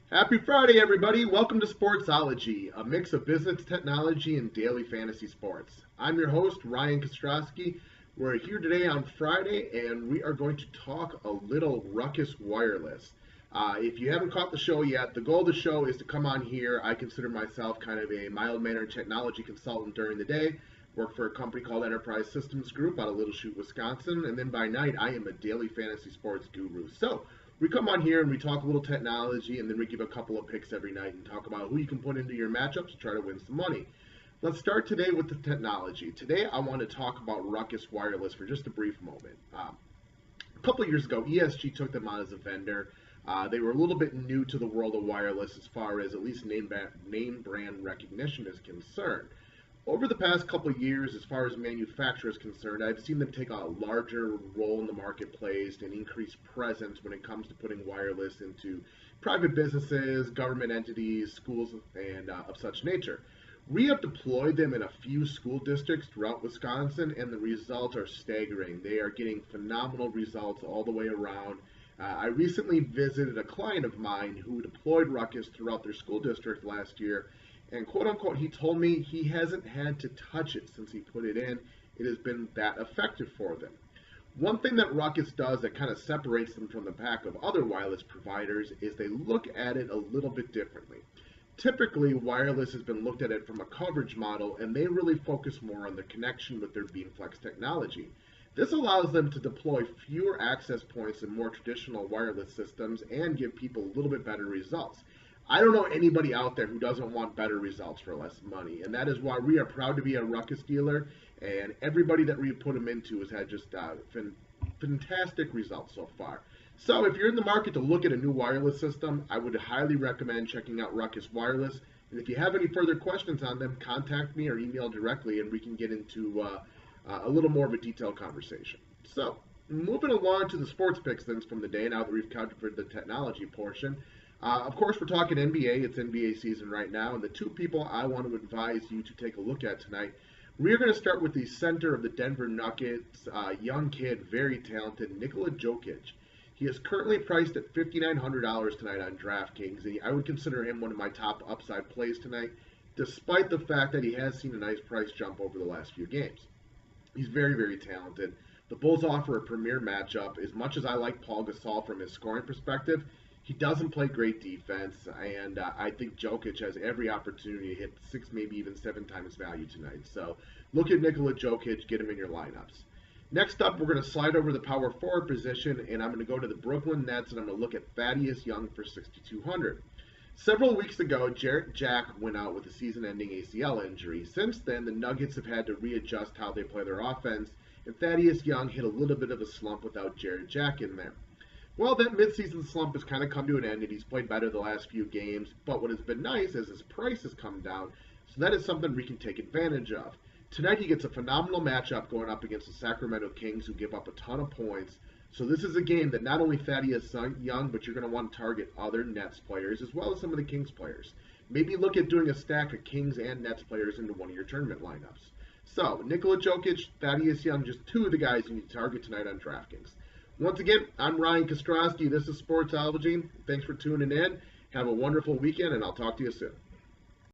Happy Friday, everybody. Welcome to Sportsology, a mix of business technology and daily fantasy sports. I'm your host, RyanK. We're here today on Friday, and we are going to talk a little Ruckus Wireless. If you haven't caught the show yet, the goal of the show is to come on here. I consider myself kind of a mild-mannered technology consultant during the day. Work for a company called Enterprise Systems Group out of Little Chute, Wisconsin, and then by night I am a daily fantasy sports guru. So we come on here and we talk a little technology, and then we give a couple of picks every night and talk about who you can put into your matchups to try to win some money. Let's start today with the technology. Today I want to talk about Ruckus Wireless for just a brief moment. A couple of years ago, ESG took them on as a vendor. They were a little bit new to the world of wireless as far as at least name brand recognition is concerned. Over the past couple of years, as far as manufacturer is concerned, I've seen them take a larger role in the marketplace and increase presence when it comes to putting wireless into private businesses, government entities, schools, and of such nature. We have deployed them in a few school districts throughout Wisconsin, and the results are staggering. They are getting phenomenal results all the way around. I recently visited a client of mine who deployed Ruckus throughout their school district last year, and quote unquote, he told me he hasn't had to touch it since he put it in. It has been that effective for them. One thing that Ruckus does that kind of separates them from the pack of other wireless providers is they look at it a little bit differently. Typically, wireless has been looked at it from a coverage model, and they really focus more on the connection with their beamflex technology. This allows them to deploy fewer access points than more traditional wireless systems and give people a little bit better results. I don't know anybody out there who doesn't want better results for less money, and that is why we are proud to be a Ruckus dealer, and everybody that we put them into has had just fantastic results so far. So if you're in the market to look at a new wireless system, I would highly recommend checking out Ruckus Wireless, and if you have any further questions on them, contact me or email directly, and we can get into a little more of a detailed conversation. So moving along to the sports picks then from the day, now that we've covered the technology portion. Of course, we're talking NBA. It's NBA season right now, and the two people I want to advise you to take a look at tonight, we're going to start with the center of the Denver Nuggets, young kid, very talented, Nikola Jokic. He is currently priced at $5,900 tonight on DraftKings, and I would consider him one of my top upside plays tonight, despite the fact that he has seen a nice price jump over the last few games. He's very, very talented. The Bulls offer a premier matchup. As much as I like Paul Gasol from his scoring perspective, he doesn't play great defense, and I think Jokic has every opportunity to hit 6, maybe even 7 times value tonight. So look at Nikola Jokic, get him in your lineups. Next up, we're going to slide over the power forward position, and I'm going to go to the Brooklyn Nets, and I'm going to look at Thaddeus Young for $6,200. Several weeks ago, Jarrett Jack went out with a season-ending ACL injury. Since then, the Nuggets have had to readjust how they play their offense, and Thaddeus Young hit a little bit of a slump without Jarrett Jack in there. Well, that midseason slump has kind of come to an end, and he's played better the last few games. But what has been nice is his price has come down, so that is something we can take advantage of. Tonight he gets a phenomenal matchup going up against the Sacramento Kings, who give up a ton of points. So this is a game that not only Thaddeus Young, but you're going to want to target other Nets players as well as some of the Kings players. Maybe look at doing a stack of Kings and Nets players into one of your tournament lineups. So Nikola Jokic, Thaddeus Young, just two of the guys you need to target tonight on DraftKings. Once again, I'm RyanK. This is Sportsology. Thanks for tuning in. Have a wonderful weekend, and I'll talk to you soon.